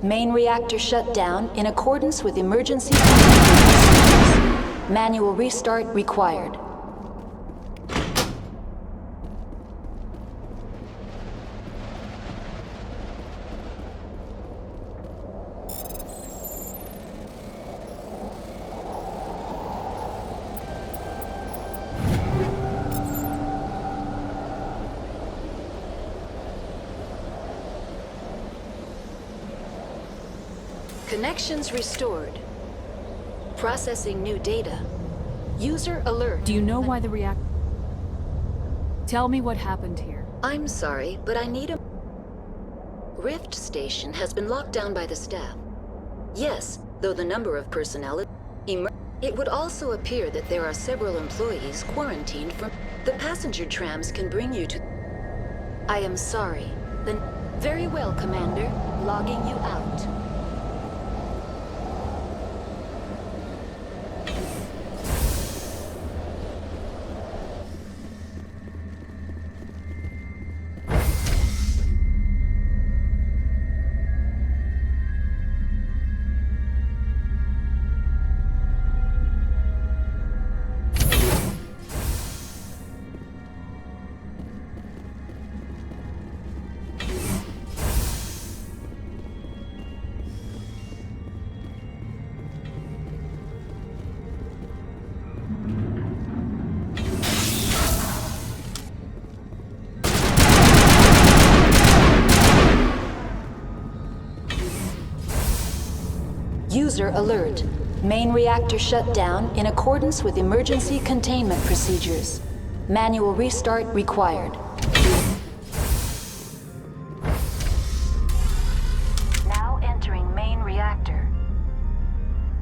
Main reactor shut down in accordance with emergency procedures. Manual restart required. Connections restored. Processing new data. User alert. Do you know why the reactor... Tell me what happened here. I'm sorry, but I need a... Rift Station has been locked down by the staff. Yes, though the number of personnel is... It would also appear that there are several employees quarantined from... The passenger trams can bring you to... I am sorry. Then... Very well, Commander. Logging you out. User alert. Main reactor shut down in accordance with emergency containment procedures. Manual restart required. Now entering main reactor.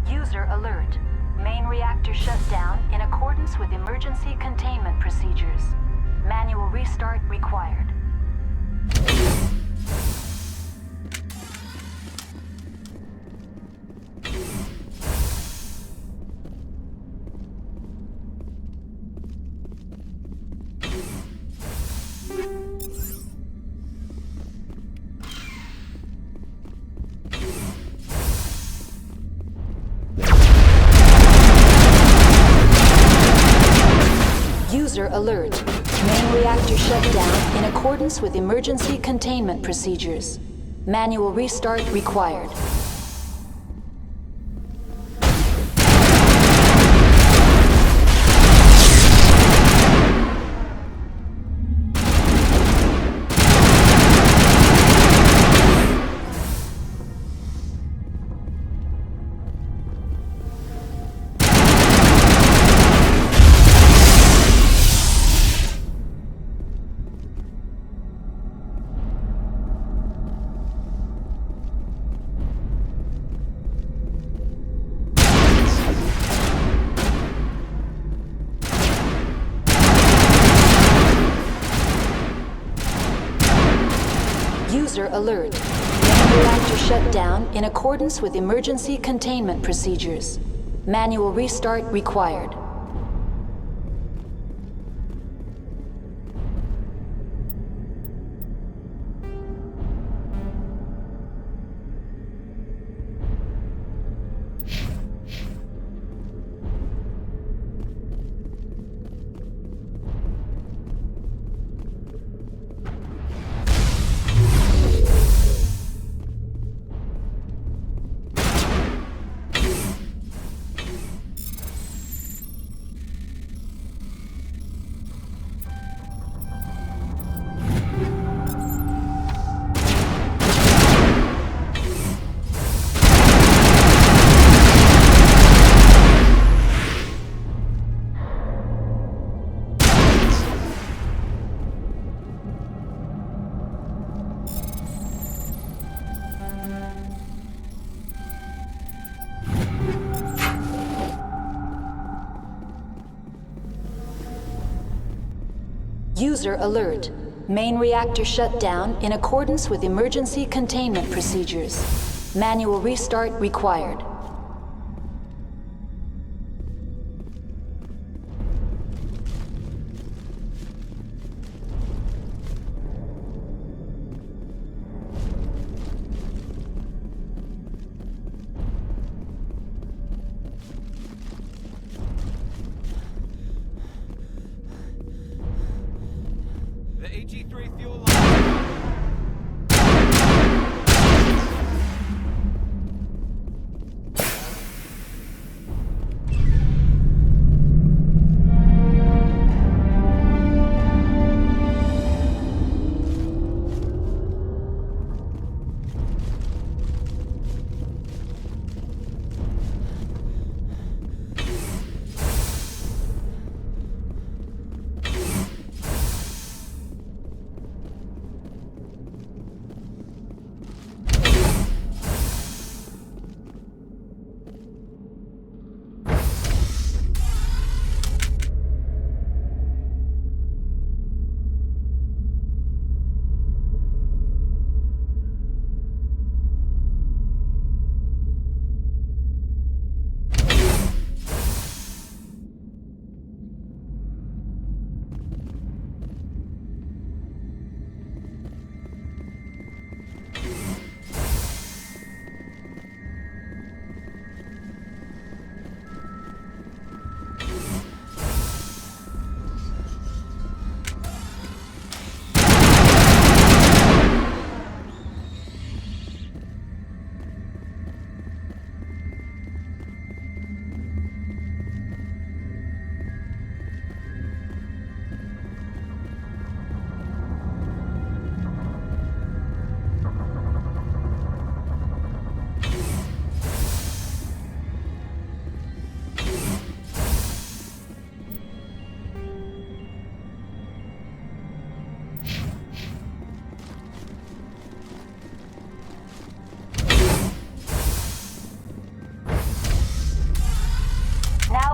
User alert. Main reactor shut down in accordance with emergency containment procedures. Manual restart required. User alert. Main reactor shut down in accordance with emergency containment procedures. Manual restart required. User alert. Main reactor shut down in accordance with emergency containment procedures. Manual restart required. User alert. Main reactor shut down in accordance with emergency containment procedures. Manual restart required. Factory fuel line.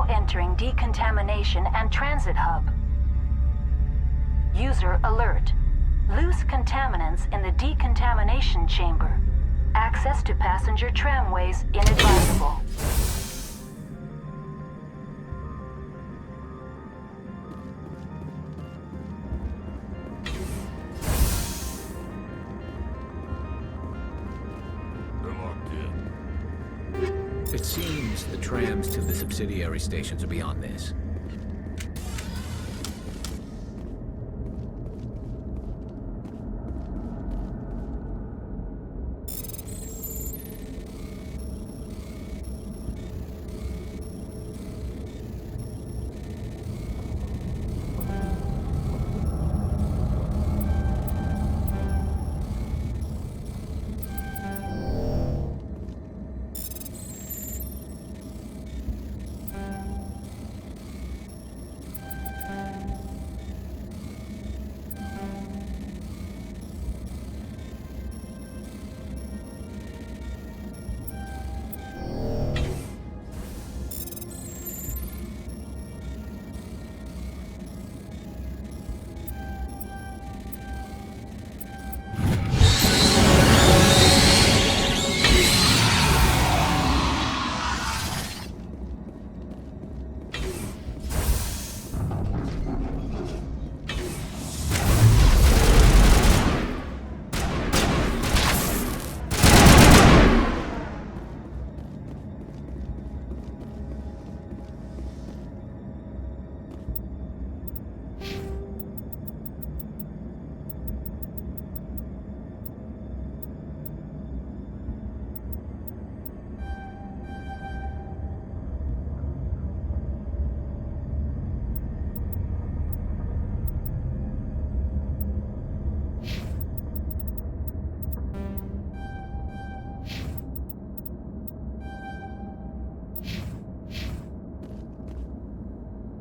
Entering decontamination and transit hub. User alert. Loose contaminants in the decontamination chamber. Access to passenger tramways inadvisable. It seems the trams to the subsidiary stations are beyond this.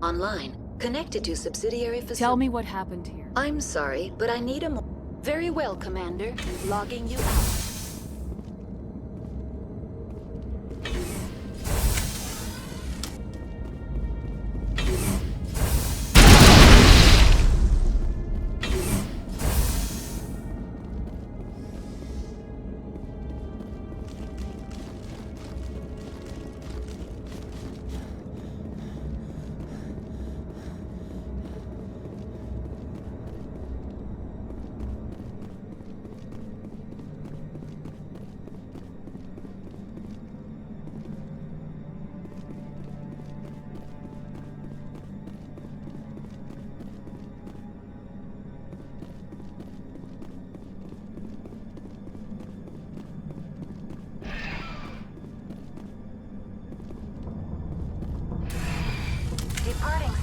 Online, connected to subsidiary facility. Tell me what happened here. I'm sorry, but I need a mo- Very well, Commander. Logging you out.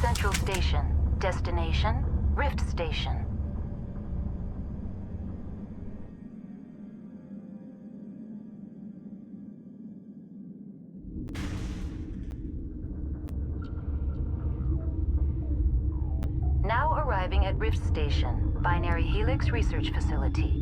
Central Station. Destination, Rift Station. Now arriving at Rift Station, Binary Helix Research Facility.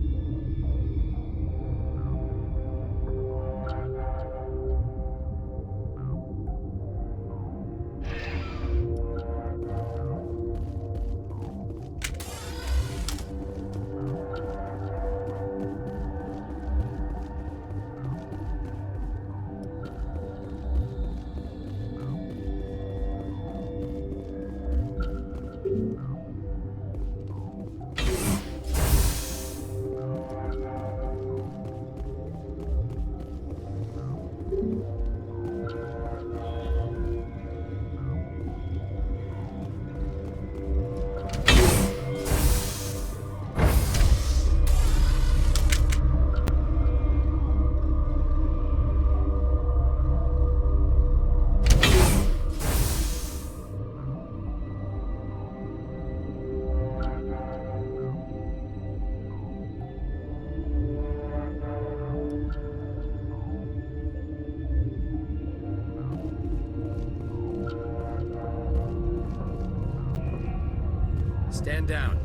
Stand down.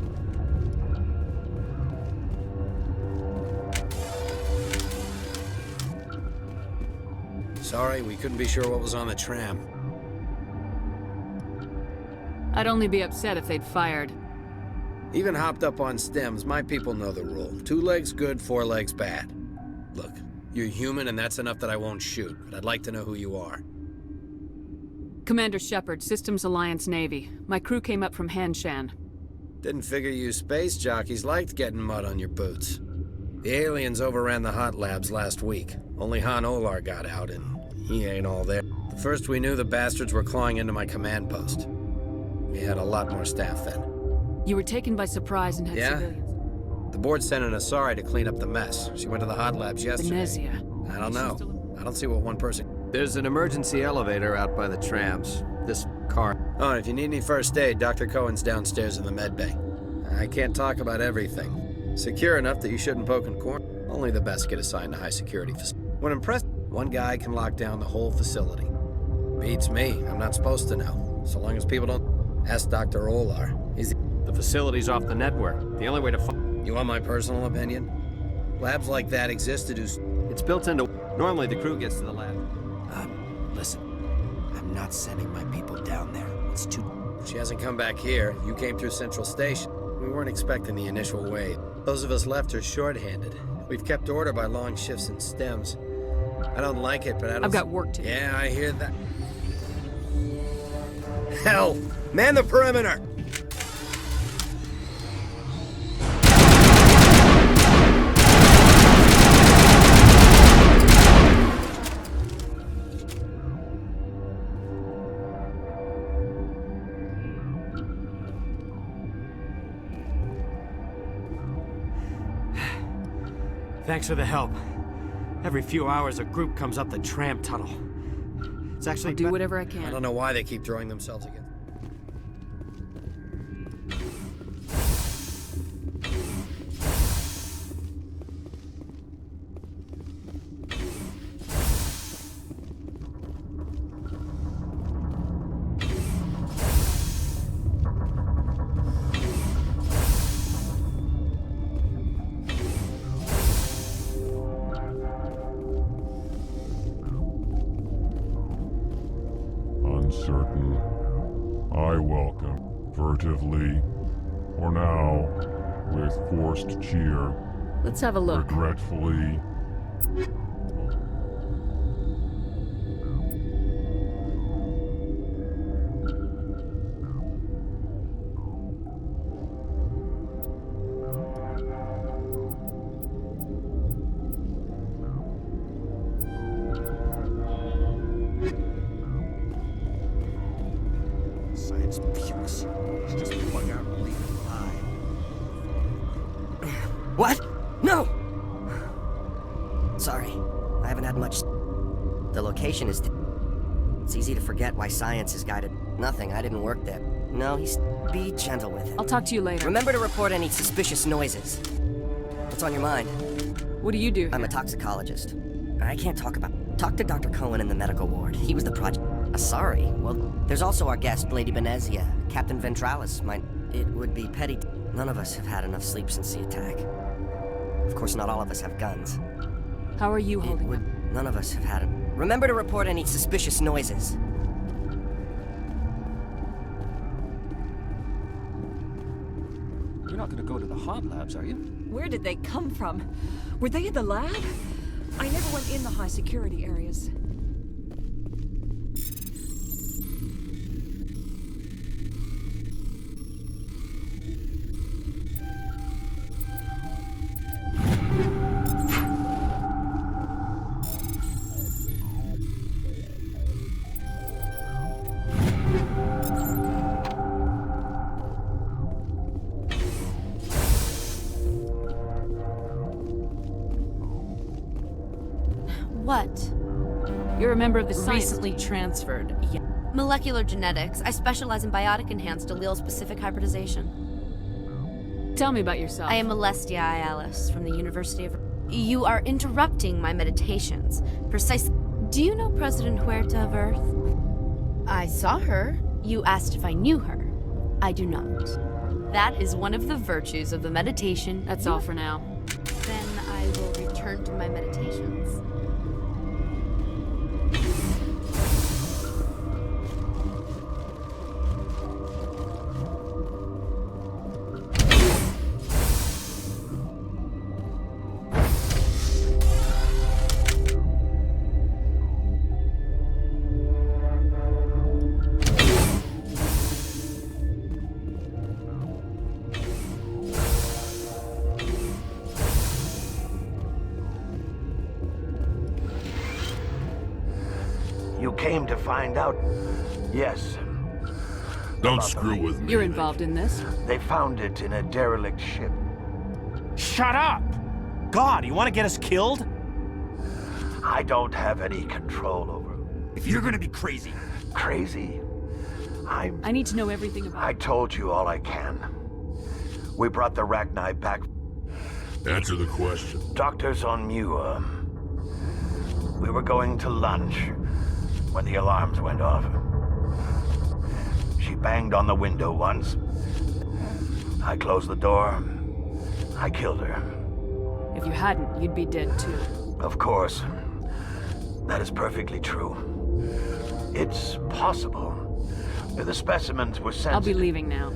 Sorry, we couldn't be sure what was on the tram. I'd only be upset if they'd fired. Even hopped up on stems, my people know the rule. 2 legs good, 4 legs bad. Look, you're human and that's enough that I won't shoot, but I'd like to know who you are. Commander Shepard, Systems Alliance Navy. My crew came up from Hanshan. Didn't figure you space jockeys liked getting mud on your boots. The aliens overran the hot labs last week. Only Han Olar got out, and he ain't all there. The first we knew, the bastards were clawing into my command post. We had a lot more staff then. You were taken by surprise and had civilians. The board sent an Asari to clean up the mess. She went to the hot labs yesterday. Venezia. I don't know. I don't see what one person... There's an emergency elevator out by the trams. This car... Oh, and if you need any first aid, Dr. Cohen's downstairs in the med bay. I can't talk about everything. Secure enough that you shouldn't poke and corner. Only the best get assigned to high security facilities. When impressed, one guy can lock down the whole facility. Beats me. I'm not supposed to know. So long as people don't ask Dr. Olar. He's The facility's off the network. The only way to find... You want my personal opinion? Labs like that exist to do... It's built into... Normally the crew gets to the lab. Listen. I'm not sending my people down there. It's too... She hasn't come back here. You came through Central Station. We weren't expecting the initial wave. Those of us left are shorthanded. We've kept order by long shifts and stems. I don't like it, but I don't... I've got work to do. Yeah, I hear that. Hell! Man the perimeter! Thanks for the help. Every few hours, a group comes up the tram tunnel. It's actually... I'll do whatever I I can. don't know why they keep throwing themselves against... Uncertain. I welcome, furtively, or now, with forced cheer, Let's have a look. regretfully. Science pukes. Just plug out and leave it behind. What? No! Sorry, I haven't had much... The location is... It's easy to forget why science is guided. Nothing, I didn't work there. No, be gentle with it. I'll talk to you later. Remember to report any suspicious noises. What's on your mind? What do you do? I'm a toxicologist. I can't talk about... Talk to Dr. Cohen in the medical ward. He was the project... sorry. Well, there's also our guest, Lady Benezia. Captain Ventralis might... It would be petty... None of us have had enough sleep since the attack. Of course, not all of us have guns. How are you holding them? None of us have had it. Remember to report any suspicious noises. You're not gonna go to the hot labs, are you? Where did they come from? Were they in the lab? I never went in the high security areas. What? You're a member of the science Recently team. transferred. Yeah. Molecular genetics. I specialize in biotic-enhanced allele-specific hybridization. Tell me about yourself. I am Alestia Ayalis from the University of... You are interrupting my meditations. Precisely. Do you know President Huerta of Earth? I saw her. You asked if I knew her. I do not. That is one of the virtues of the meditation. That's all for now. Then I will return to my meditations. You came to find out? Yes. Don't screw with me. You're involved in this? They found it in a derelict ship. Shut up! God, you want to get us killed? I don't have any control over it. If you're gonna be crazy. Crazy? I need to know everything about I told you all I can. We brought the Rachni back. Answer the question. Doctors on Muir. We were going to lunch when the alarms went off. She banged on the window once. I closed the door. I killed her. If you hadn't, you'd be dead too. Of course. That is perfectly true. It's possible. The specimens were sensitive. I'll be leaving now.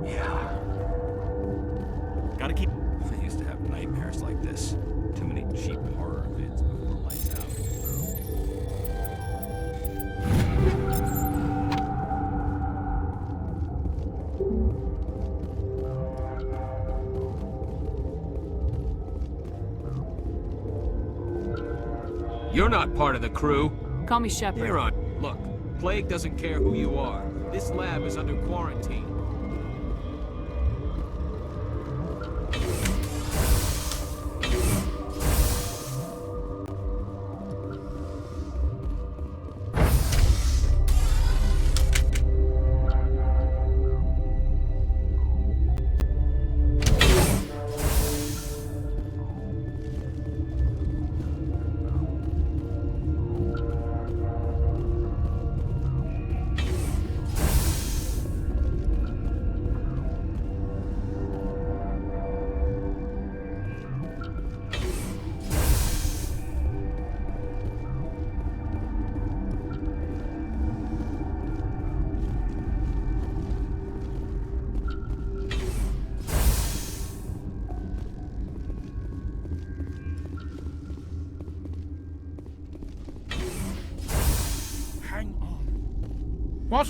Yeah. Gotta keep... I used to have nightmares like this. Too many cheap horror vids before lights out. You're not part of the crew. Call me Shepard. You're on. Look, Plague doesn't care who you are. This lab is under quarantine.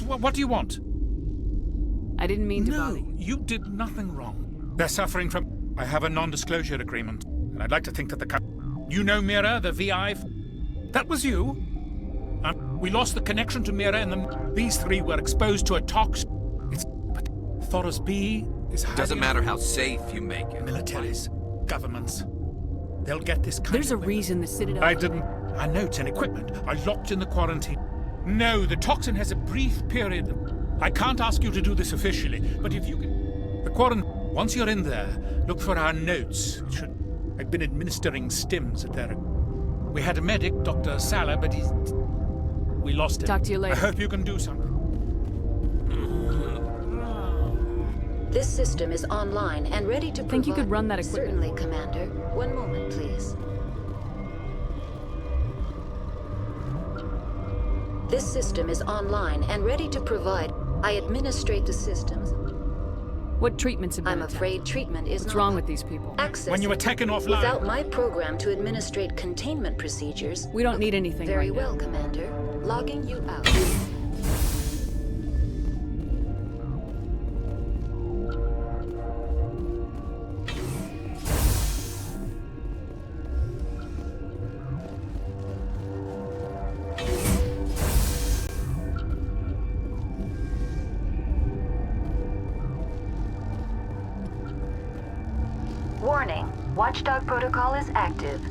What do you want? I didn't mean to bother you. No, you did nothing wrong. They're suffering from... I have a non-disclosure agreement, and I'd like to think that the... You know Mira, the VI? That was you? We lost the connection to Mira, and these three were exposed to a tox... But Thoros B is... Doesn't matter how safe you make it. Militaries, governments. They'll get this kind There's a of... reason the Citadel... I didn't... Our notes and equipment are locked in the quarantine. No, the toxin has a brief period. I can't ask you to do this officially, but if you can... The quarantine... Once you're in there, look for our notes. I've been administering stims at their... We had a medic, Dr. Salah, but we lost him. Talk to you later. I hope you can do something. This system is online and ready to Think you could run that equipment? Certainly, Commander. One moment, please. This system is online and ready to provide. I administrate the systems. What treatments have been I'm attempted? afraid treatment is What's not wrong with these people? access. When you were taken offline... Without my program to administrate containment procedures... We don't need anything Very right well, now. Commander. Logging you out. Warning. Watchdog protocol is active.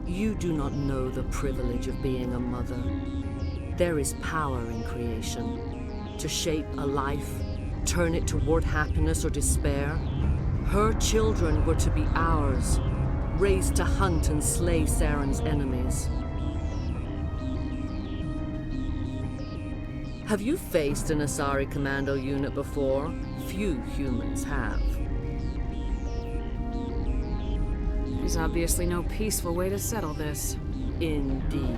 You do not know the privilege of being a mother. There is power in creation. to shape a life, turn it toward happiness or despair. Her children were to be ours, raised to hunt and slay Saren's enemies. Have you faced an Asari commando unit before? Few humans have. There's obviously no peaceful way to settle this. Indeed.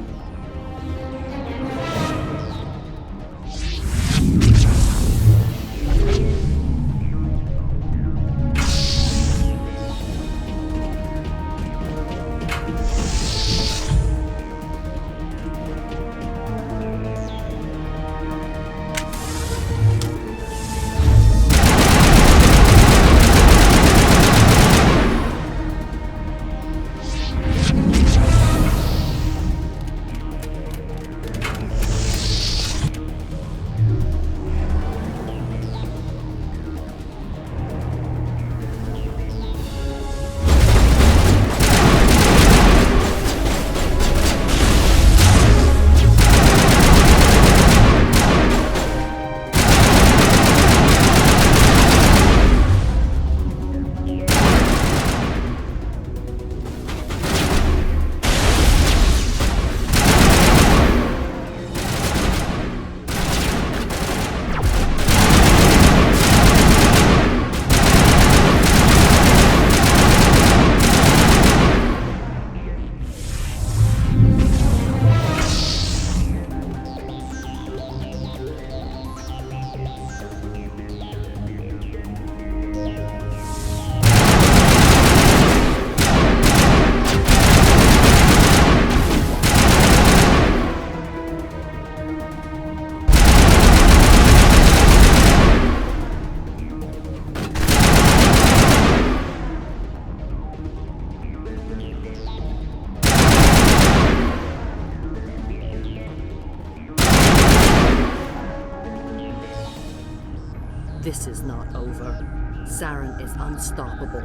This is not over. Saren is unstoppable.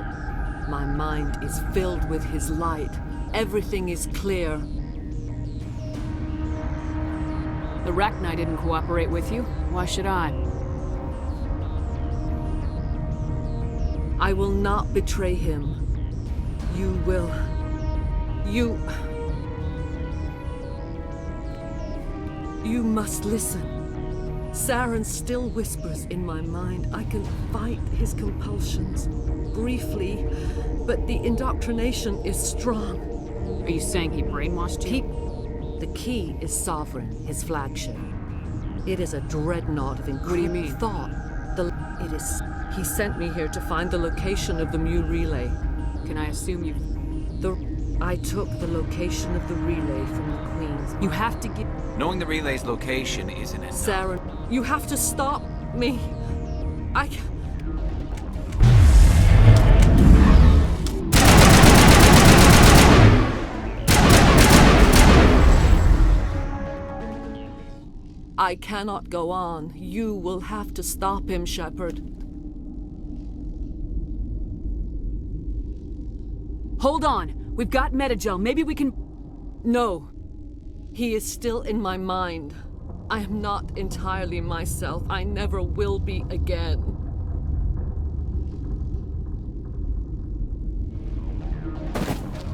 My mind is filled with his light. Everything is clear. The Rachni didn't cooperate with you. Why should I? I will not betray him. You will. You must listen. Saren still whispers in my mind. I can fight his compulsions. Briefly, but the indoctrination is strong. Are you saying he brainwashed you? The key is Sovereign, his flagship. It is a dreadnought of encrypted thought. He sent me here to find the location of the Mu relay. Can I assume you... I took the location of the relay from the Queen's. You have to get... Knowing the relay's location isn't enough. Saren, you have to stop me. I cannot go on. You will have to stop him, Shepard. Hold on. We've got Metagel. Maybe we can... No. He is still in my mind. I am not entirely myself. I never will be again.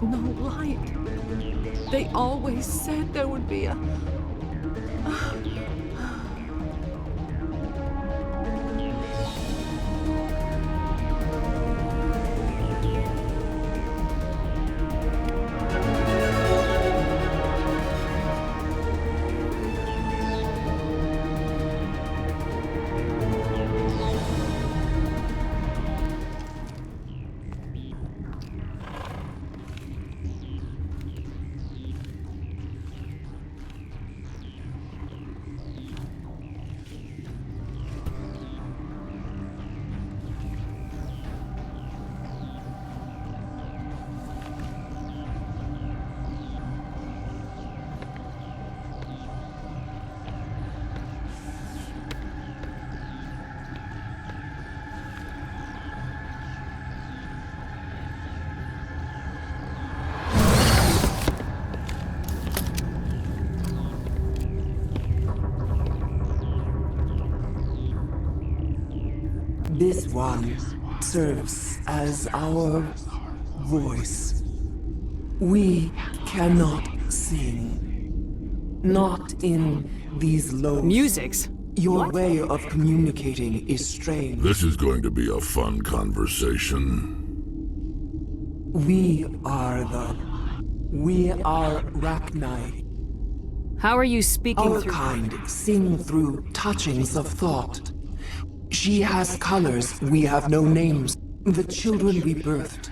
No light. They always said there would be a... This one serves as our voice. We cannot sing. Not in these low... Musics? Your way of communicating is strange. This is going to be a fun conversation. We are Rachni. How are you speaking Our through... kind sing through touchings of thought. She has colors, we have no names. The children we birthed,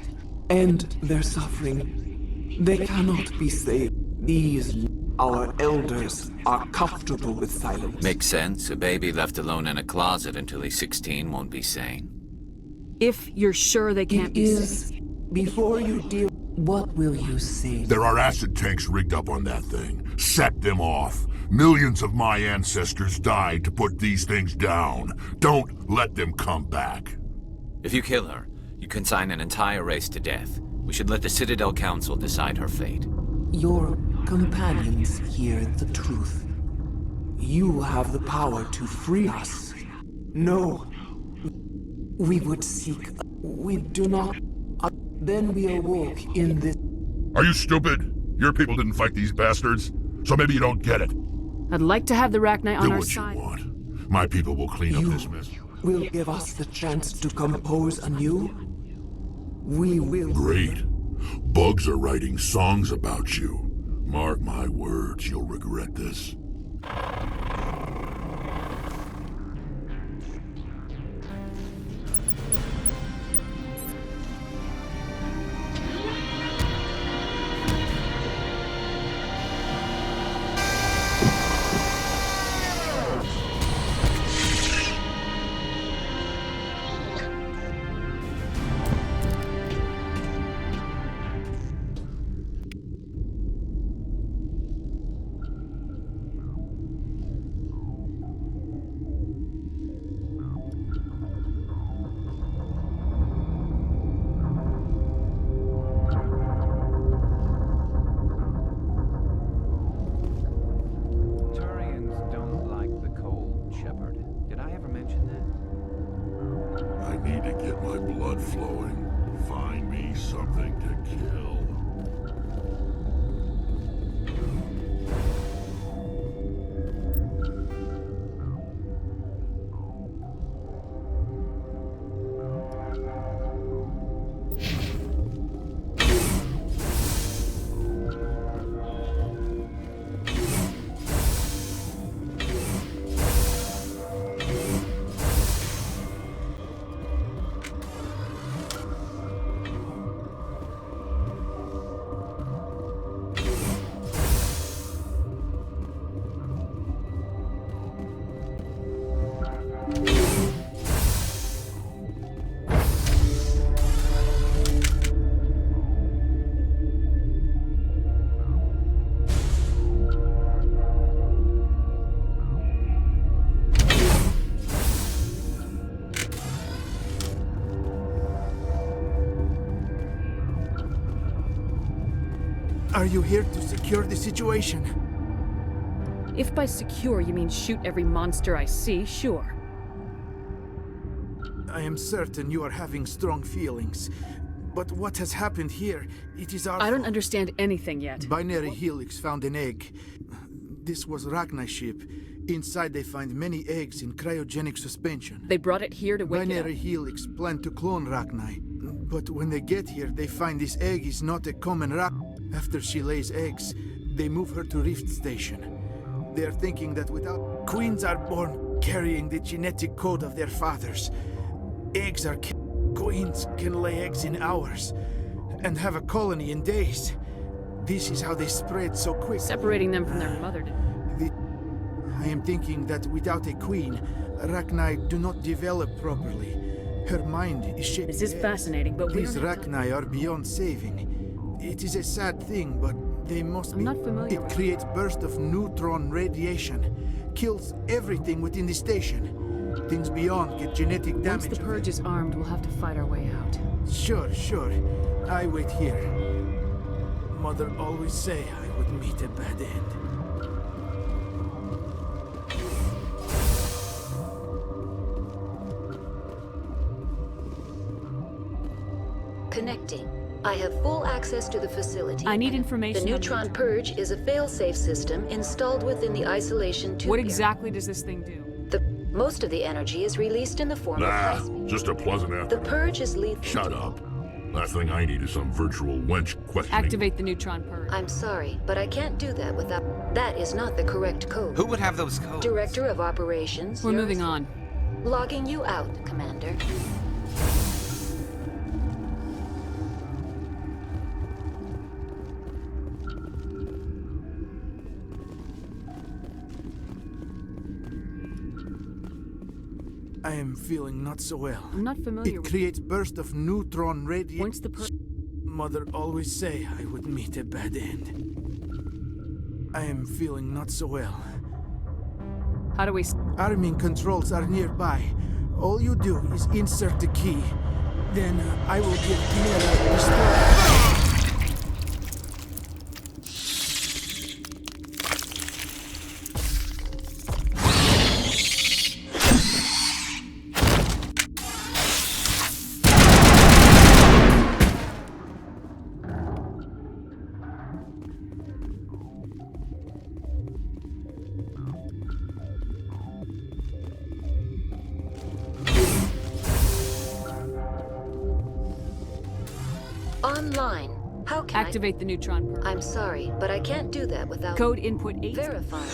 and their suffering. They cannot be saved. These, our elders, are comfortable with silence. Makes sense. A baby left alone in a closet until he's 16 won't be sane. If you're sure they can't be saved. Before you deal, what will you say? There are acid tanks rigged up on that thing. Set them off. Millions of my ancestors died to put these things down. Don't let them come back. If you kill her, you consign an entire race to death. We should let the Citadel Council decide her fate. Your companions hear the truth. You have the power to free us. No. We would seek... We do not... Then we awoke in this... Are you stupid? Your people didn't fight these bastards, so maybe you don't get it. I'd like to have the Rachni on our side. Do what you want. My people will clean up this mess. Will give us the chance to compose anew? We will... Great. Bugs are writing songs about you. Mark my words, you'll regret this. Are you here to secure the situation? If by secure you mean shoot every monster I see, sure. I am certain you are having strong feelings. But what has happened here, it is our I don't understand anything yet. Binary Helix found an egg. This was Rachni's ship. Inside they find many eggs in cryogenic suspension. They brought it here to wake Binary it up. Helix planned to clone Rachni. But when they get here, they find this egg is not a common Rachni. After she lays eggs, they move her to Rift Station. They are thinking that without... Queens are born carrying the genetic code of their fathers. Eggs are... Queens can lay eggs in hours and have a colony in days. This is how they spread so quick. Separating them from their mother. I am thinking that without a queen, Rachni do not develop properly. Her mind is shaped. This is fascinating, but these Rachni are beyond saving. It is a sad thing, but they must be... I'm not familiar. It creates bursts of neutron radiation, kills everything within the station. Things beyond get genetic damage. Once the Purge is armed, we'll have to fight our way out. Sure. I wait here. Mother always say I would meet a bad end. Connecting. I have full access to the facility. I need information. The Neutron Purge is a fail-safe system installed within the isolation tube. What exactly does this thing do? Most of the energy is released in the form of high-speed. Just a pleasant The afternoon. Purge is lethal. Shut up. Last thing I need is some virtual wench questioning. Activate the Neutron Purge. I'm sorry, but I can't do that without... That is not the correct code. Who would have those codes? Director of Operations. We're moving on. Logging you out, Commander. I am feeling not so well. I'm not familiar It with... creates burst of neutron radiation. Once the Mother always say I would meet a bad end. I am feeling not so well. How do we... Arming controls are nearby. All you do is insert the key. Then I will get Mira restored. Online. How can Activate the Neutron Purge. I'm sorry, but I can't do that without... Code input 8. Verifying.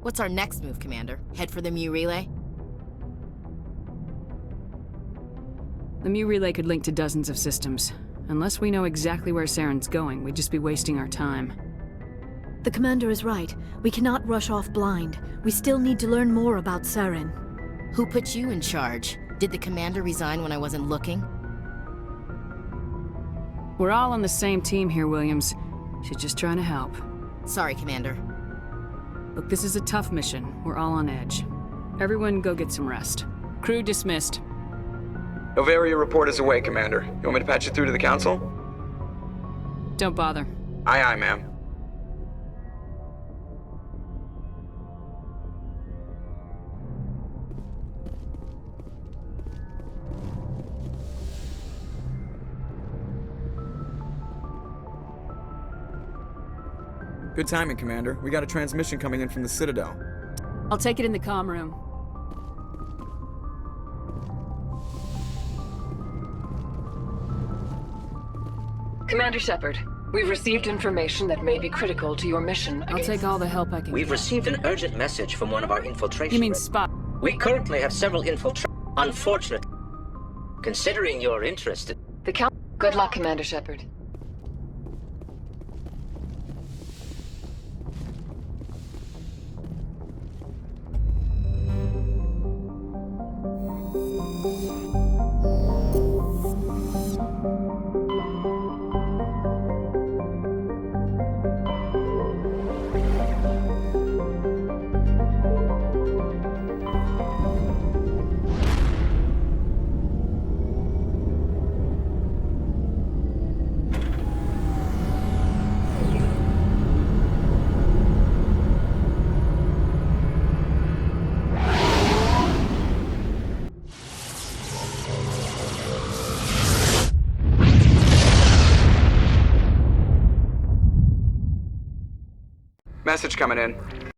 What's our next move, Commander? Head for the Mu Relay? The Mu Relay could link to dozens of systems. Unless we know exactly where Saren's going, we'd just be wasting our time. The Commander is right. We cannot rush off blind. We still need to learn more about Saren. Who put you in charge? Did the Commander resign when I wasn't looking? We're all on the same team here, Williams. She's just trying to help. Sorry, Commander. Look, this is a tough mission. We're all on edge. Everyone go get some rest. Crew dismissed. Novaria report is away, Commander. You want me to patch you through to the Council? Don't bother. Aye, aye, ma'am. Good timing, Commander. We got a transmission coming in from the Citadel. I'll take it in the comm room. Commander Shepard, we've received information that may be critical to your mission. I'll take all the help I can We've get. received an urgent message from one of our infiltration. You mean spot? We currently have several Unfortunately, considering you're interested. Good luck, Commander Shepard. Message coming in.